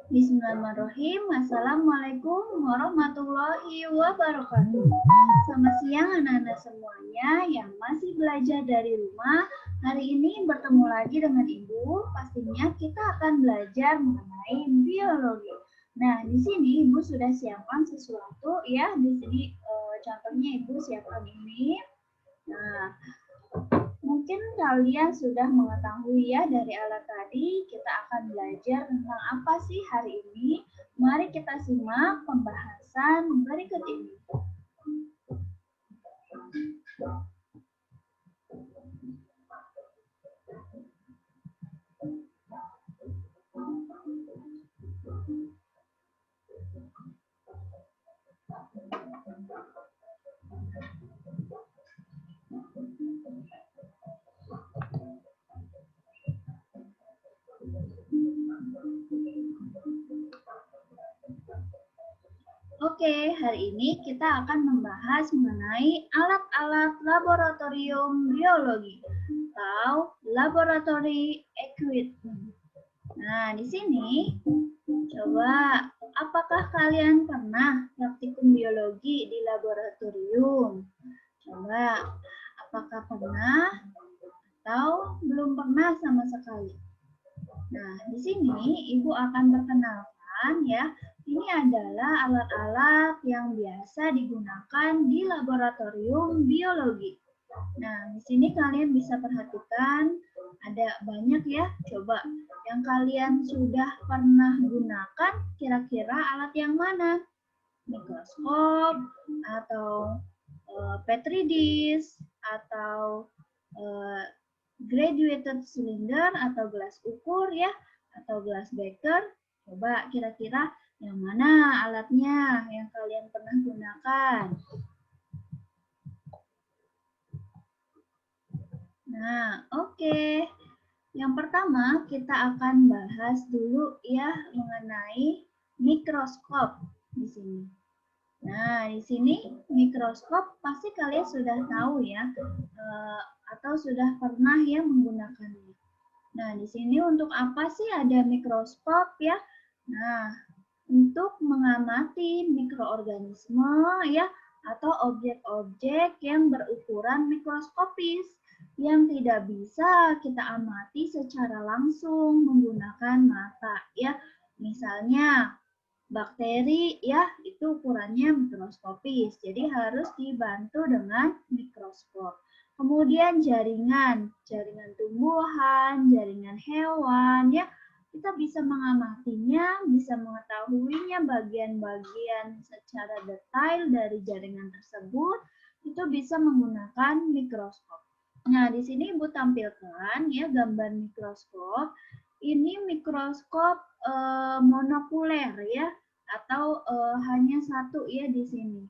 Bismillahirrahmanirrahim. Assalamualaikum warahmatullahi wabarakatuh. Selamat siang anak-anak semuanya yang masih belajar dari rumah. Hari ini bertemu lagi dengan Ibu. Pastinya kita akan belajar mengenai biologi. Nah, di sini Ibu sudah siapkan sesuatu ya. Di sini contohnya Ibu siapkan ini. Nah, mungkin kalian sudah mengetahui ya dari alat tadi, kita akan belajar tentang apa sih hari ini. Mari kita simak pembahasan berikut ini. Oke, hari ini kita akan membahas mengenai alat-alat laboratorium biologi atau laboratory equipment. Nah, di sini coba apakah kalian pernah praktikum biologi di laboratorium? Coba apakah pernah atau belum pernah sama sekali? Nah, di sini Ibu akan perkenalkan ya. Ini adalah alat-alat yang biasa digunakan di laboratorium biologi. Nah, di sini kalian bisa perhatikan ada banyak ya. Coba yang kalian sudah pernah gunakan kira-kira alat yang mana? Mikroskop atau petri dish atau graduated cylinder atau gelas ukur ya atau gelas beker. Coba kira-kira yang mana alatnya yang kalian pernah gunakan? Nah, oke. Yang pertama kita akan bahas dulu ya mengenai mikroskop di sini. Nah, di sini mikroskop pasti kalian sudah tahu ya atau sudah pernah ya menggunakannya. Nah, di sini untuk apa sih ada mikroskop ya? Nah, untuk mengamati mikroorganisme ya atau objek-objek yang berukuran mikroskopis yang tidak bisa kita amati secara langsung menggunakan mata ya. Misalnya bakteri ya itu ukurannya mikroskopis. Jadi harus dibantu dengan mikroskop. Kemudian jaringan tumbuhan, jaringan hewan ya kita bisa mengamatinya, bisa mengetahuinya bagian-bagian secara detail dari jaringan tersebut, itu bisa menggunakan mikroskop. Nah, di sini Ibu tampilkan ya gambar mikroskop. Ini mikroskop monokuler ya, atau hanya satu ya di sini,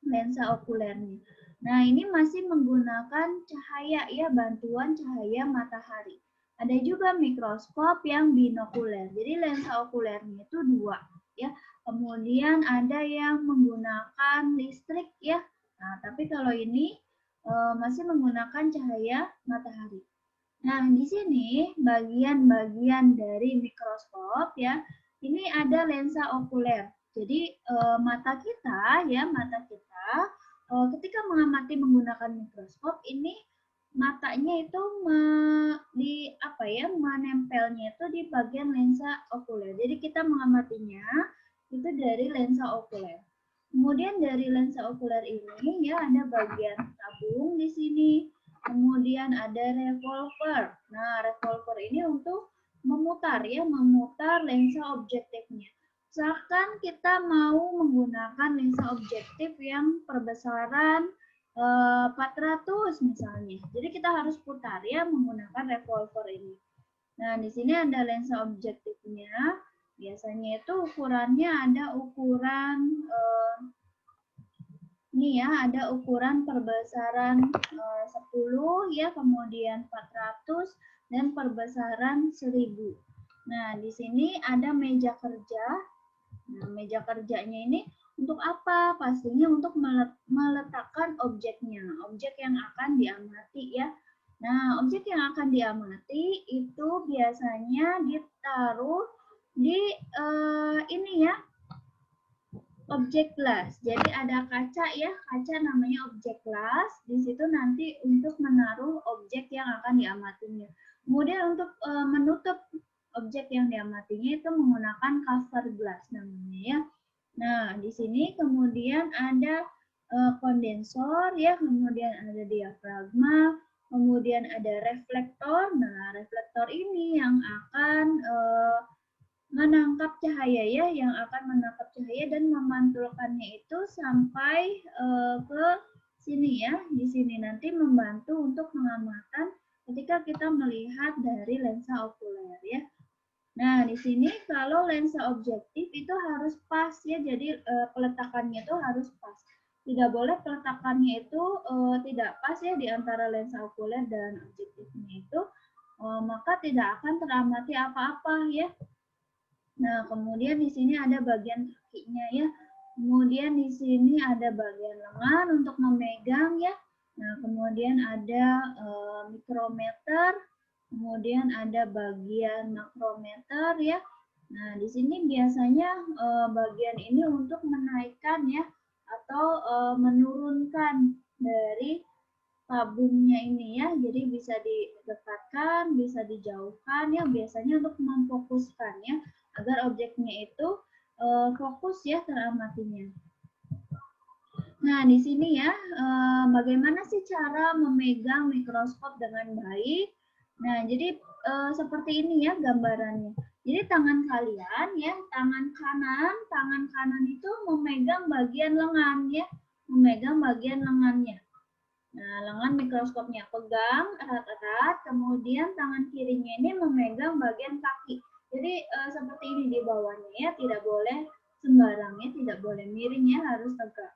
lensa okulernya. Nah, ini masih menggunakan cahaya ya, bantuan cahaya matahari. Ada juga mikroskop yang binokuler. Jadi lensa okulernya itu dua ya. Kemudian ada yang menggunakan listrik ya. Nah, tapi kalau ini masih menggunakan cahaya matahari. Nah, di sini bagian-bagian dari mikroskop ya. Ini ada lensa okuler. Jadi mata kita ya, ketika mengamati menggunakan mikroskop ini matanya itu menempelnya itu di bagian lensa okuler. Jadi kita mengamatinya itu dari lensa okuler. Kemudian dari lensa okuler ini ya ada bagian tabung di sini. Kemudian ada revolver. Nah, revolver ini untuk memutar lensa objektifnya. Misalkan kita mau menggunakan lensa objektif yang perbesaran 400 misalnya. Jadi kita harus putar ya menggunakan revolver ini. Nah, di sini ada lensa objektifnya. Biasanya itu ukurannya ada ukuran ini ya, ada ukuran perbesaran 10 ya, kemudian 400 dan perbesaran 1000. Nah, di sini ada meja kerja. Nah, meja kerjanya ini untuk apa? Pastinya untuk meletakkan objeknya, objek yang akan diamati ya. Nah, objek yang akan diamati itu biasanya ditaruh di ini ya, objek glass. Jadi ada kaca ya, kaca namanya objek glass. Di situ nanti untuk menaruh objek yang akan diamatinya. Kemudian untuk menutup objek yang diamatinya itu menggunakan cover glass namanya ya. Nah, di sini kemudian ada kondensor ya, kemudian ada diafragma, kemudian ada reflektor. Nah, reflektor ini yang akan menangkap cahaya ya, yang akan menangkap cahaya dan memantulkannya itu sampai ke sini ya. Di sini nanti membantu untuk pengamatan ketika kita melihat dari lensa okuler ya. Nah, di sini kalau lensa objektif itu harus pas ya, jadi peletakannya itu harus pas. Tidak boleh peletakannya itu tidak pas ya di antara lensa okuler dan objektifnya itu, maka tidak akan teramati apa-apa ya. Nah, kemudian di sini ada bagian kakinya ya. Kemudian di sini ada bagian lengan untuk memegang ya. Nah, kemudian ada mikrometer, kemudian ada bagian makrometer ya. Nah, di sini biasanya bagian ini untuk menaikkan ya atau menurunkan dari tabungnya ini ya. Jadi bisa didekatkan, bisa dijauhkan ya, biasanya untuk memfokuskan ya agar objeknya itu fokus ya teramatinya. Nah, di sini ya, bagaimana sih cara memegang mikroskop dengan baik? Nah, jadi seperti ini ya gambarannya. Jadi tangan kalian ya, tangan kanan itu memegang bagian lengan ya, memegang bagian lengannya. Nah, lengan mikroskopnya pegang erat-erat, kemudian tangan kirinya ini memegang bagian kaki. Jadi seperti ini di bawahnya ya, tidak boleh sembarangnya, tidak boleh miring ya, harus tegak.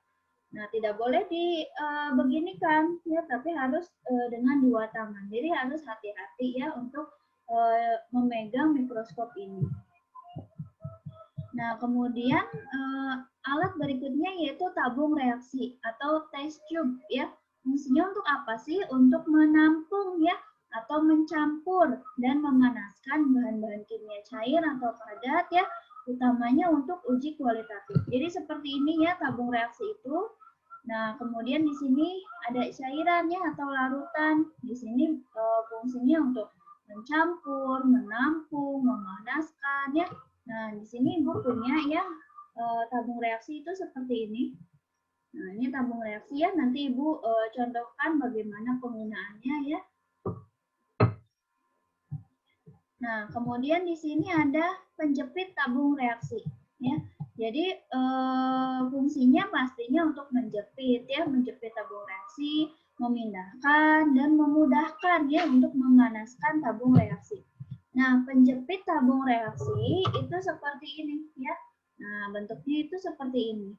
Nah, tidak boleh dibeginikan ya, tapi harus dengan dua tangan. Jadi harus hati-hati ya untuk memegang mikroskop ini. Nah, kemudian alat berikutnya yaitu tabung reaksi atau test tube ya. Fungsinya untuk apa sih? Untuk menampung ya atau mencampur dan memanaskan bahan-bahan kimia cair atau padat ya, utamanya untuk uji kualitatif. Jadi seperti ini ya tabung reaksi itu. Nah, kemudian di sini ada cairan ya atau larutan. Di sini fungsinya untuk mencampur, menampung, memanaskan ya. Nah, di sini Ibu punya ya tabung reaksi itu seperti ini. Nah, ini tabung reaksi ya. Nanti Ibu contohkan bagaimana penggunaannya ya. Nah, kemudian di sini ada penjepit tabung reaksi ya. Jadi fungsinya pastinya untuk menjepit ya, menjepit tabung reaksi, memindahkan dan memudahkan ya untuk memanaskan tabung reaksi. Nah, penjepit tabung reaksi itu seperti ini ya. Nah, bentuknya itu seperti ini.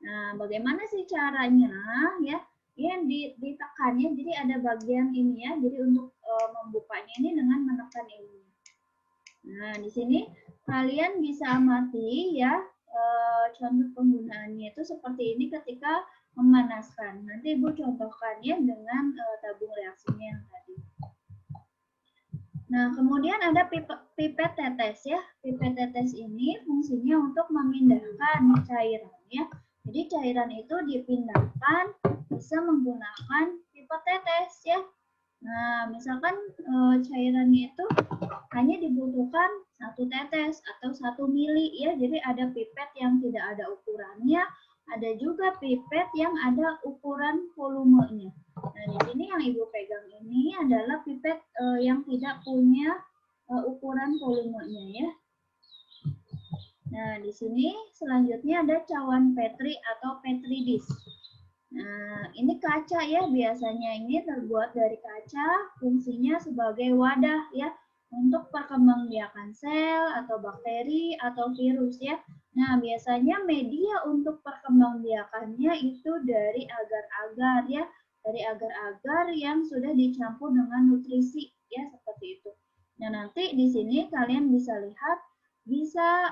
Nah, bagaimana sih caranya ya? Ini ditekan ya. Jadi ada bagian ini ya. Jadi untuk membukanya ini dengan menekan ini. Nah, di sini kalian bisa amati ya contoh penggunaannya itu seperti ini ketika memanaskan. Nanti Ibu contohkannya dengan tabung reaksinya yang tadi. Nah, kemudian ada pipet tetes ya. Pipet tetes ini fungsinya untuk memindahkan cairan ya. Jadi cairan itu dipindahkan bisa menggunakan pipet tetes ya. Nah, misalkan cairannya itu hanya dibutuhkan 1 tetes atau 1 mili ya. Jadi ada pipet yang tidak ada ukurannya, ada juga pipet yang ada ukuran volumenya. Nah, di sini yang Ibu pegang ini adalah pipet yang tidak punya ukuran volumenya ya. Nah, di sini selanjutnya ada cawan Petri atau Petri dish. Nah, ini kaca ya, biasanya ini terbuat dari kaca, fungsinya sebagai wadah ya untuk perkembangbiakan sel atau bakteri atau virus ya. Nah, biasanya media untuk perkembangbiakannya itu dari agar-agar ya, dari agar-agar yang sudah dicampur dengan nutrisi ya seperti itu. Nah, nanti di sini kalian bisa lihat bisa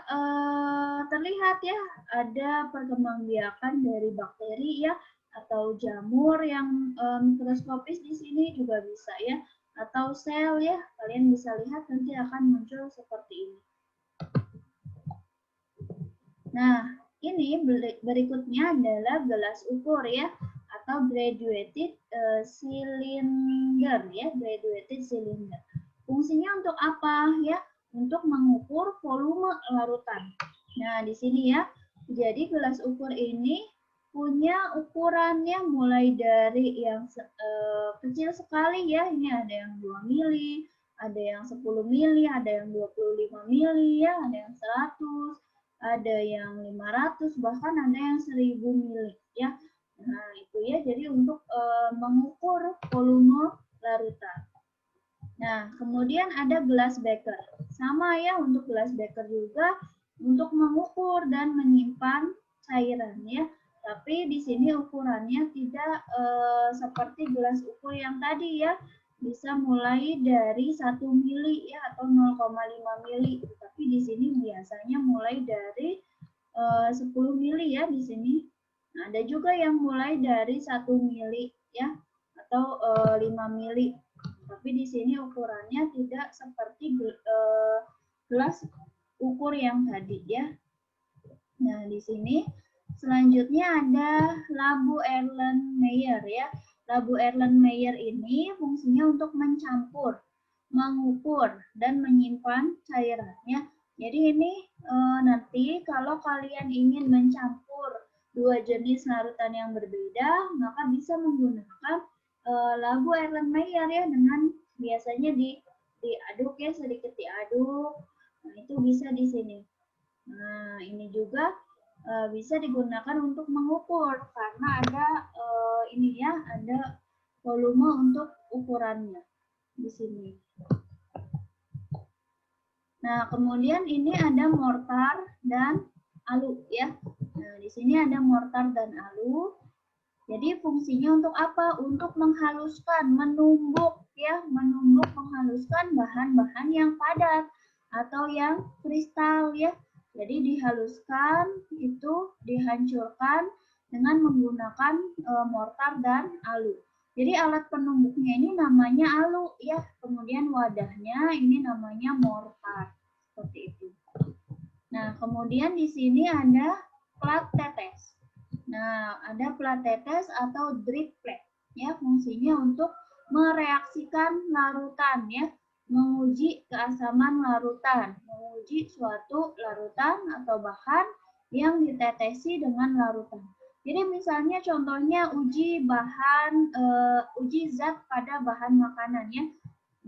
terlihat ya ada perkembangbiakan dari bakteri ya atau jamur yang mikroskopis di sini juga bisa ya, atau sel ya. Kalian bisa lihat nanti akan muncul seperti ini. Nah, ini berikutnya adalah gelas ukur ya, atau graduated cylinder ya, graduated cylinder. Fungsinya untuk apa ya? Untuk mengukur volume larutan. Nah, di sini ya. Jadi gelas ukur ini punya ukurannya mulai dari yang kecil sekali ya. Ini ada yang 2 mili, ada yang 10 mili, ada yang 25 mili ya, ada yang 100, ada yang 500, bahkan ada yang 1000 mili ya. Nah, itu ya. Jadi untuk mengukur volume larutan. Nah, kemudian ada gelas beker. Sama ya, untuk gelas beker juga untuk mengukur dan menyimpan cairan ya. Tapi di sini ukurannya tidak seperti gelas ukur yang tadi ya. Bisa mulai dari 1 mili ya, atau 0,5 mili. Tapi di sini biasanya mulai dari 10 mili ya di sini. Nah, ada juga yang mulai dari 1 mili ya, atau 5 mili. Tapi di sini ukurannya tidak seperti gelas ukur yang tadi ya. Nah, di sini selanjutnya ada labu Erlenmeyer ya. Labu Erlenmeyer ini fungsinya untuk mencampur, mengukur, dan menyimpan cairannya. Jadi ini nanti kalau kalian ingin mencampur dua jenis larutan yang berbeda, maka bisa menggunakan labu Erlenmeyer ya, dengan biasanya diaduk ya, sedikit diaduk. Nah, itu bisa di sini. Nah, ini juga bisa digunakan untuk mengukur karena ada ini ya, ada volume untuk ukurannya di sini. Nah, kemudian ini ada mortar dan alu ya. Nah, di sini ada mortar dan alu. Jadi fungsinya untuk apa? Untuk menghaluskan, menumbuk ya, menumbuk, menghaluskan bahan-bahan yang padat atau yang kristal ya. Jadi dihaluskan, itu dihancurkan dengan menggunakan mortar dan alu. Jadi alat penumbuknya ini namanya alu ya, kemudian wadahnya ini namanya mortar. Seperti itu. Nah, kemudian di sini ada plat tetes. Nah, ada plat tetes atau drip plate ya, fungsinya untuk mereaksikan larutan ya, menguji keasaman larutan, menguji suatu larutan atau bahan yang ditetesi dengan larutan. Jadi misalnya contohnya uji bahan, uji zat pada bahan makanan ya.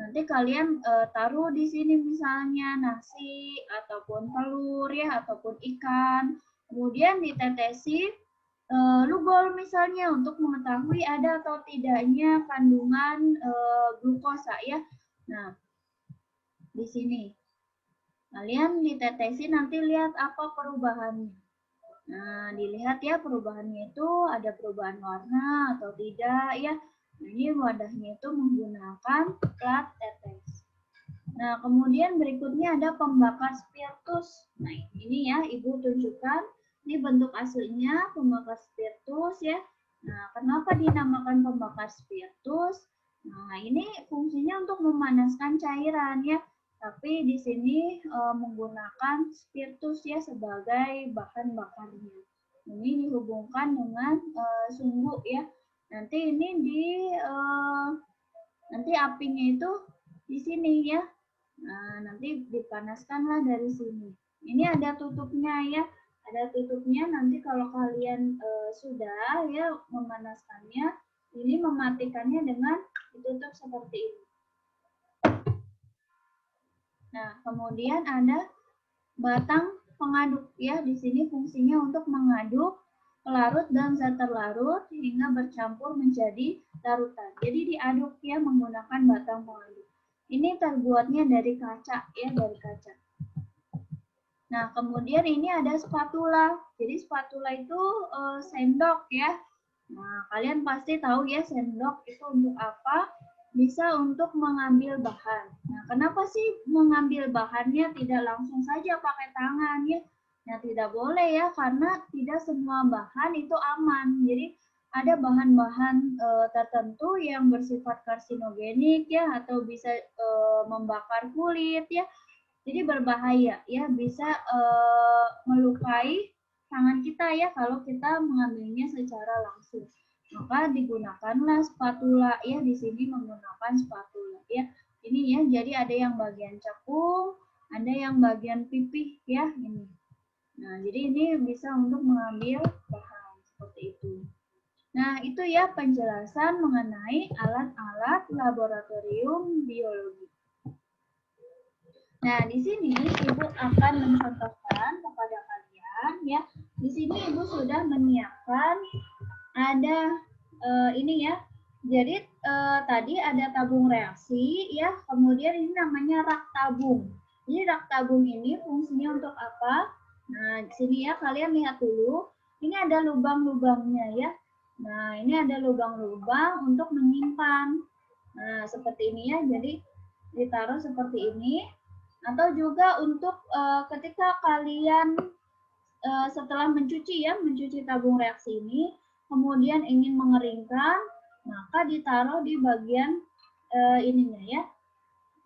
Nanti kalian taruh di sini misalnya nasi ataupun telur ya, ataupun ikan, kemudian ditetesi lugol misalnya untuk mengetahui ada atau tidaknya kandungan glukosa ya. Nah, di sini kalian ditetesi, nanti lihat apa perubahannya. Nah, dilihat ya perubahannya itu ada perubahan warna atau tidak ya. Nah, ini wadahnya itu menggunakan plat tetes. Nah, kemudian berikutnya ada pembakar spiritus. Nah, ini ya Ibu tunjukkan. Ini bentuk aslinya pembakar spiritus ya. Nah, kenapa dinamakan pembakar spiritus? Nah, ini fungsinya untuk memanaskan cairan ya. Tapi di sini menggunakan spiritus ya sebagai bahan bakarnya. Ini dihubungkan dengan sumbu ya. Nanti ini nanti apinya itu di sini ya. Nah, nanti dipanaskanlah dari sini. Ini ada tutupnya ya. Ada tutupnya, nanti kalau kalian sudah ya memanaskannya, ini mematikannya dengan ditutup seperti ini. Nah, kemudian ada batang pengaduk ya. Di sini fungsinya untuk mengaduk pelarut dan zat terlarut hingga bercampur menjadi larutan. Jadi diaduk ya menggunakan batang pengaduk. Ini terbuatnya dari kaca ya, dari kaca. Nah, kemudian ini ada spatula. Jadi spatula itu sendok ya. Nah, kalian pasti tahu ya sendok itu untuk apa? Bisa untuk mengambil bahan. Nah, kenapa sih mengambil bahannya tidak langsung saja pakai tangan ya? Nah, tidak boleh ya, karena tidak semua bahan itu aman. Jadi ada bahan-bahan tertentu yang bersifat karsinogenik ya, atau bisa membakar kulit ya. Jadi berbahaya ya, bisa melukai tangan kita ya kalau kita mengambilnya secara langsung. Maka digunakanlah spatula ya, di sini menggunakan spatula ya. Ini ya, jadi ada yang bagian cekung, ada yang bagian pipih ya ini. Nah, jadi ini bisa untuk mengambil bahan seperti itu. Nah, itu ya penjelasan mengenai alat-alat laboratorium biologi. Nah, di sini Ibu akan mencontohkan kepada kalian ya. Di sini Ibu sudah menyiapkan ada ini ya. Jadi tadi ada tabung reaksi ya, kemudian ini namanya rak tabung. Jadi rak tabung ini fungsinya untuk apa? Nah, di sini ya kalian lihat dulu. Ini ada lubang-lubangnya ya. Nah, ini ada lubang-lubang untuk menyimpan. Nah, seperti ini ya. Jadi ditaruh seperti ini. Atau juga untuk ketika kalian setelah mencuci ya, mencuci tabung reaksi ini, kemudian ingin mengeringkan, maka ditaruh di bagian ininya ya.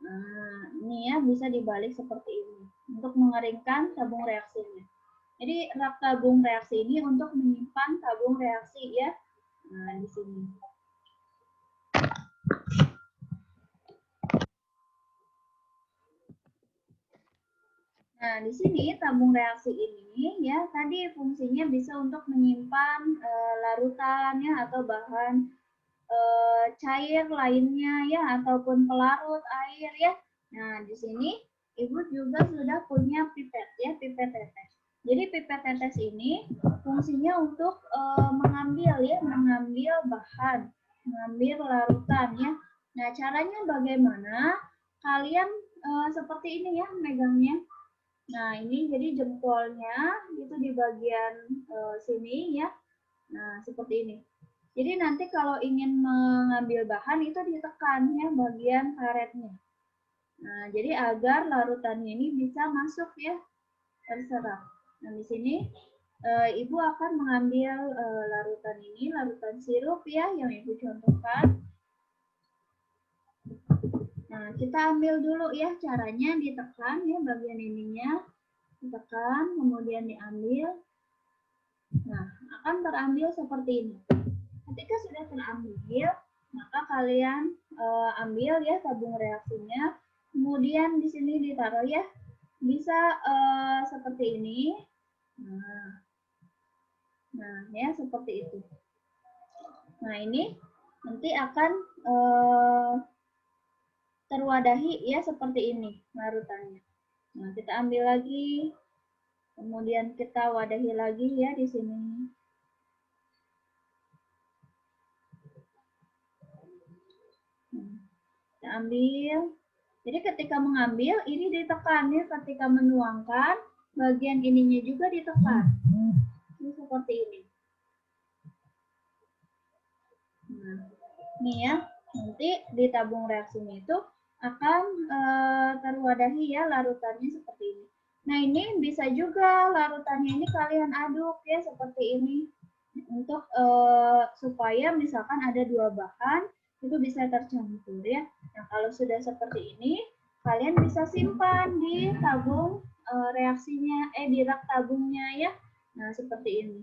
Nah, ini ya bisa dibalik seperti ini untuk mengeringkan tabung reaksinya. Jadi rak tabung reaksi ini untuk menyimpan tabung reaksi ya. Nah, di sini. Nah, di sini tabung reaksi ini ya tadi fungsinya bisa untuk menyimpan larutan ya atau bahan cair lainnya ya ataupun pelarut air ya. Nah, di sini Ibu juga sudah punya pipet ya, pipet tetes. Jadi pipet tetes ini fungsinya untuk mengambil ya, mengambil bahan, mengambil larutan ya. Nah, caranya bagaimana? Kalian seperti ini ya megangnya. Nah, ini jadi jempolnya itu di bagian sini ya. Nah, seperti ini. Jadi nanti kalau ingin mengambil bahan itu ditekan ya bagian karetnya. Nah, jadi agar larutannya ini bisa masuk ya, terserap. Nah, di sini Ibu akan mengambil larutan ini, larutan sirup ya yang Ibu contohkan. Nah, kita ambil dulu ya, caranya ditekan ya bagian ininya. Ditekan, kemudian diambil. Nah, akan terambil seperti ini. Ketika sudah terambil, maka kalian ambil ya tabung reaksinya. Kemudian di sini ditaruh ya. Bisa seperti ini. Nah, ya seperti itu. Nah, ini nanti akan terwadahi ya seperti ini larutannya. Nah, kita ambil lagi. Kemudian kita wadahi lagi ya di sini. Kita ambil. Jadi ketika mengambil, ini ditekan ya. Ketika menuangkan, bagian ininya juga ditekan. Ini seperti ini. Nah, ini ya. Nanti di tabung reaksinya itu akan terwadahi ya larutannya seperti ini. Nah, ini bisa juga larutannya ini kalian aduk ya seperti ini. Untuk supaya misalkan ada dua bahan itu bisa tercampur ya. Nah, kalau sudah seperti ini, kalian bisa simpan di tabung reaksinya, di rak tabungnya ya. Nah, seperti ini.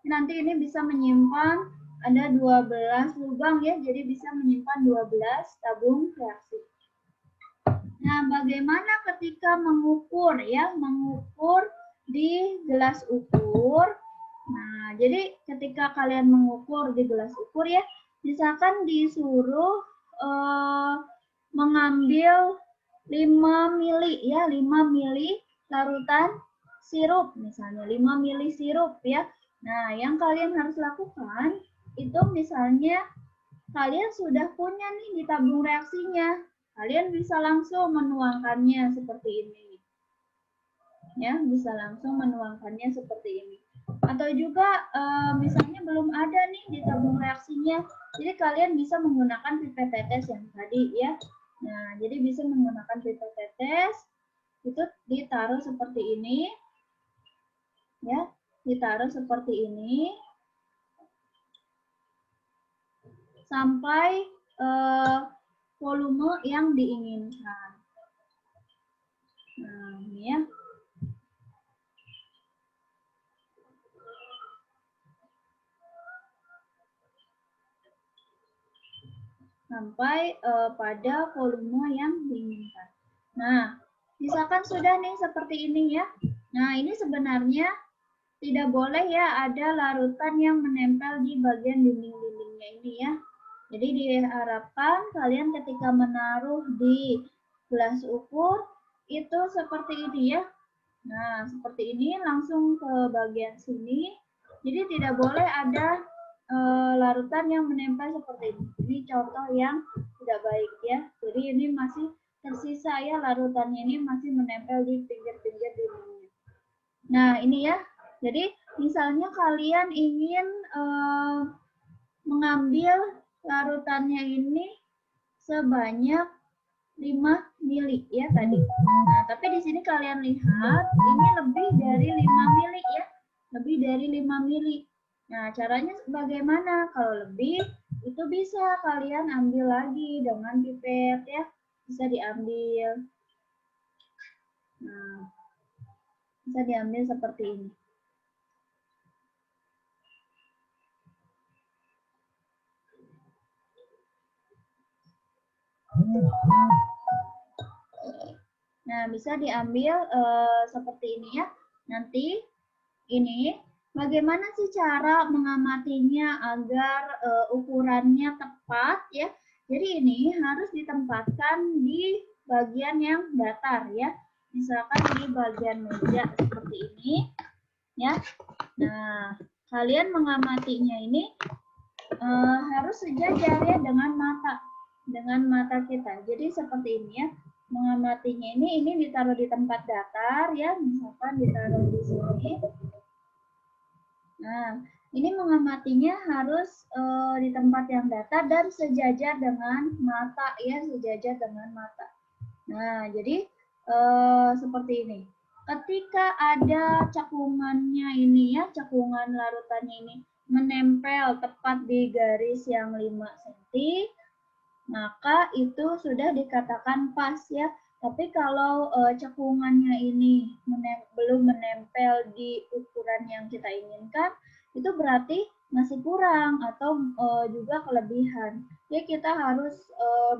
Nanti ini bisa menyimpan ada 12 lubang ya, jadi bisa menyimpan 12 tabung reaksi. Nah, bagaimana ketika mengukur ya, mengukur di gelas ukur. Nah, jadi ketika kalian mengukur di gelas ukur ya, misalkan disuruh mengambil 5 mili ya, 5 mili larutan sirup misalnya, 5 mili sirup ya. Nah, yang kalian harus lakukan itu misalnya kalian sudah punya nih di tabung reaksinya. Kalian bisa langsung menuangkannya seperti ini. Ya, bisa langsung menuangkannya seperti ini. Atau juga misalnya belum ada nih di tabung reaksinya. Jadi kalian bisa menggunakan pipet tetes yang tadi ya. Nah, jadi bisa menggunakan pipet tetes itu ditaruh seperti ini. Ya, ditaruh seperti ini. sampai volume yang diinginkan. Nah, ini ya. Sampai pada volume yang diinginkan. Nah, misalkan sudah nih seperti ini ya. Nah, ini sebenarnya tidak boleh ya ada larutan yang menempel di bagian dinding-dindingnya ini ya. Jadi diharapkan kalian ketika menaruh di gelas ukur itu seperti ini ya. Nah, seperti ini langsung ke bagian sini. Jadi tidak boleh ada larutan yang menempel seperti ini. Ini contoh yang tidak baik ya. Jadi ini masih tersisa ya, larutannya ini masih menempel di pinggir-pinggir dindingnya. Nah, ini ya. Jadi misalnya kalian ingin mengambil larutannya ini sebanyak 5 mili ya tadi. Nah, tapi di sini kalian lihat ini lebih dari 5 mili ya. Lebih dari 5 mili. Nah, caranya bagaimana? Kalau lebih, itu bisa kalian ambil lagi dengan pipet ya. Bisa diambil. Nah, bisa diambil seperti ini. Nah, bisa diambil seperti ini ya. Nanti ini bagaimana sih cara mengamatinya agar ukurannya tepat ya. Jadi ini harus ditempatkan di bagian yang datar ya. Misalkan di bagian meja seperti ini ya. Nah, kalian mengamatinya ini harus sejajar ya dengan mata kita. Jadi seperti ini ya. Mengamatinya ini ditaruh di tempat datar ya, misalkan ditaruh di sini. Nah, ini mengamatinya harus di tempat yang datar dan sejajar dengan mata ya, sejajar dengan mata. Nah, jadi seperti ini. Ketika ada cekungannya ini ya, cekungan larutannya ini menempel tepat di garis yang 5 cm, maka itu sudah dikatakan pas ya. Tapi kalau cekungannya ini belum menempel di ukuran yang kita inginkan, itu berarti masih kurang atau juga kelebihan. Ya kita harus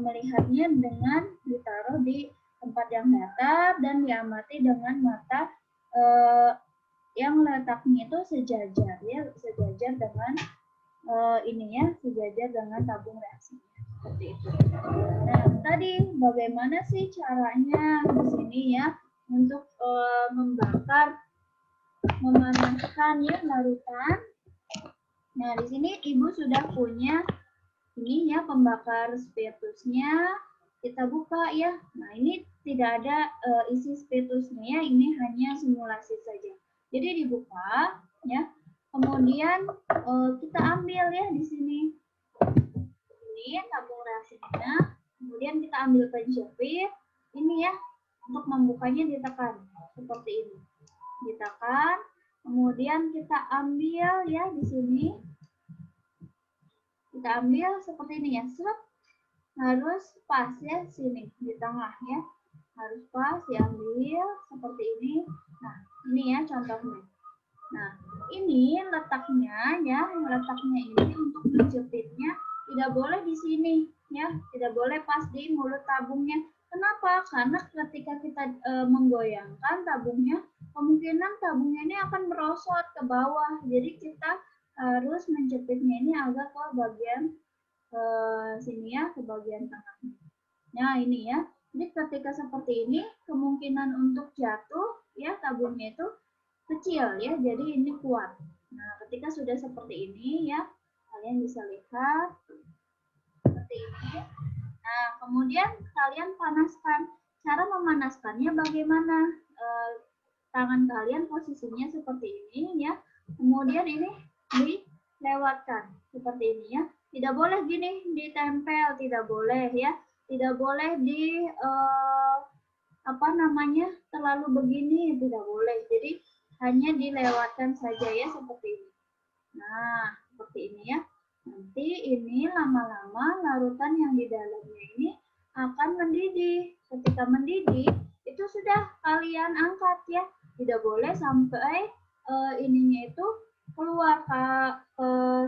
melihatnya dengan ditaruh di tempat yang datar dan diamati dengan mata yang letaknya itu sejajar ya, sejajar dengan ini ya, sejajar dengan tabung reaksinya. Seperti itu. Nah, tadi bagaimana sih caranya di sini ya untuk membakar, memanaskan ya larutan. Nah, di sini Ibu sudah punya ini ya pembakar spiritusnya. Kita buka ya. Nah, ini tidak ada isi spiritusnya ya, ini hanya simulasi saja. Jadi dibuka ya. Kemudian kita ambil ya di sini. Ini tabung reaksinya, kemudian kita ambil penjepit, ini ya, untuk membukanya ditekan, seperti ini. Ditekan, kemudian kita ambil ya di sini. Kita ambil seperti ini ya, harus pas ya sini, di tengah ya. Harus pas, diambil seperti ini. Nah, ini ya contohnya. Nah, ini letaknya ya, letaknya ini untuk menjepitnya tidak boleh di sini ya, tidak boleh pas di mulut tabungnya. Kenapa? Karena ketika kita menggoyangkan tabungnya, kemungkinan tabungnya ini akan merosot ke bawah. Jadi kita harus menjepitnya ini agak ke bagian sini ya, ke bagian tengahnya. Nah, ini ya. Jadi ketika seperti ini, kemungkinan untuk jatuh ya tabungnya itu kecil ya, jadi ini kuat. Nah, ketika sudah seperti ini ya, kalian bisa lihat seperti ini. Nah, kemudian kalian panaskan. Cara memanaskannya bagaimana? Tangan kalian posisinya seperti ini ya. Kemudian ini dilewatkan seperti ini ya. Tidak boleh gini ditempel, tidak boleh ya. Tidak boleh di terlalu begini, tidak boleh. Jadi hanya dilewatkan saja ya seperti ini. Nah, seperti ini ya. Nah, nanti ini lama-lama larutan yang di dalamnya ini akan mendidih. Ketika mendidih, itu sudah kalian angkat ya. Tidak boleh sampai ininya itu keluar ke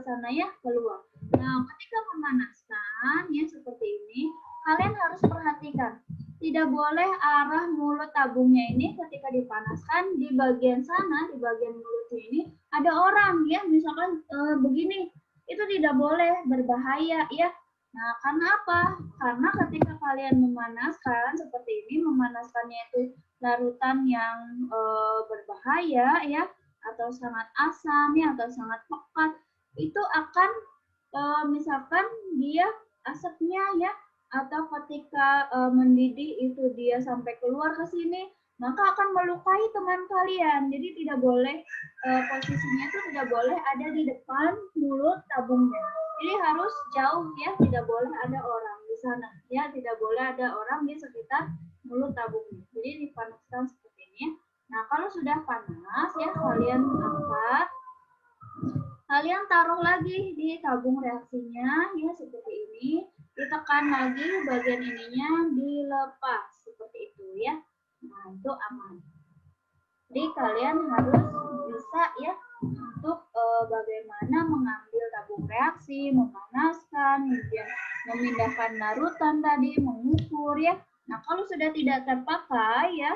sana ya, keluar. Nah, ketika memanaskan ya seperti ini, kalian harus perhatikan. Tidak boleh arah mulut tabungnya ini ketika dipanaskan di bagian sana, di bagian mulutnya ini ada orang ya, misalkan begini, itu tidak boleh, berbahaya ya. Nah, karena apa? Karena ketika kalian memanaskan seperti ini, memanaskannya itu larutan yang berbahaya ya, atau sangat asam ya, atau sangat pekat, itu akan misalkan dia asapnya ya, atau ketika mendidih itu dia sampai keluar ke sini, maka akan melukai teman kalian. Jadi tidak boleh posisinya itu tidak boleh ada di depan mulut tabungnya. Jadi harus jauh ya, tidak boleh ada orang di sana ya, tidak boleh ada orang di sekitar mulut tabungnya. Jadi dipanaskan seperti ini ya. Nah, kalau sudah panas ya, kalian angkat, kalian taruh lagi di tabung reaksinya ya seperti ini, ditekan lagi bagian ininya, dilepas seperti itu ya. Nah, itu aman. Jadi kalian harus bisa ya untuk bagaimana mengambil tabung reaksi, memanaskan, kemudian memindahkan larutan tadi, mengukur ya. Nah, kalau sudah tidak terpakai ya,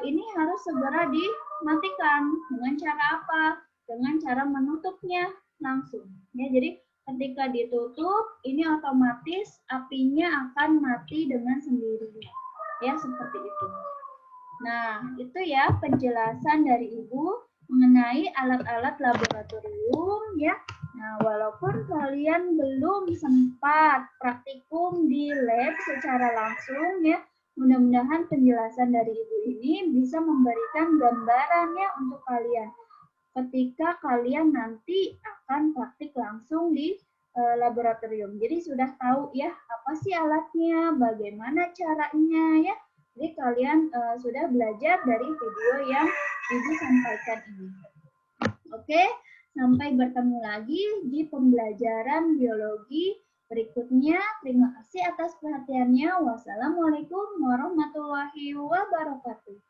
ini harus segera dimatikan. Dengan cara apa? Dengan cara menutupnya langsung. Ya, jadi ketika ditutup, ini otomatis apinya akan mati dengan sendirinya. Ya, seperti itu. Nah, itu ya penjelasan dari Ibu mengenai alat-alat laboratorium ya. Nah, walaupun kalian belum sempat praktikum di lab secara langsung ya, mudah-mudahan penjelasan dari Ibu ini bisa memberikan gambaran ya untuk kalian ketika kalian nanti akan praktik langsung di laboratorium. Jadi sudah tahu ya apa sih alatnya, bagaimana caranya ya. Jadi kalian sudah belajar dari video yang Ibu sampaikan ini. Oke, sampai bertemu lagi di pembelajaran biologi berikutnya. Terima kasih atas perhatiannya. Wassalamualaikum warahmatullahi wabarakatuh.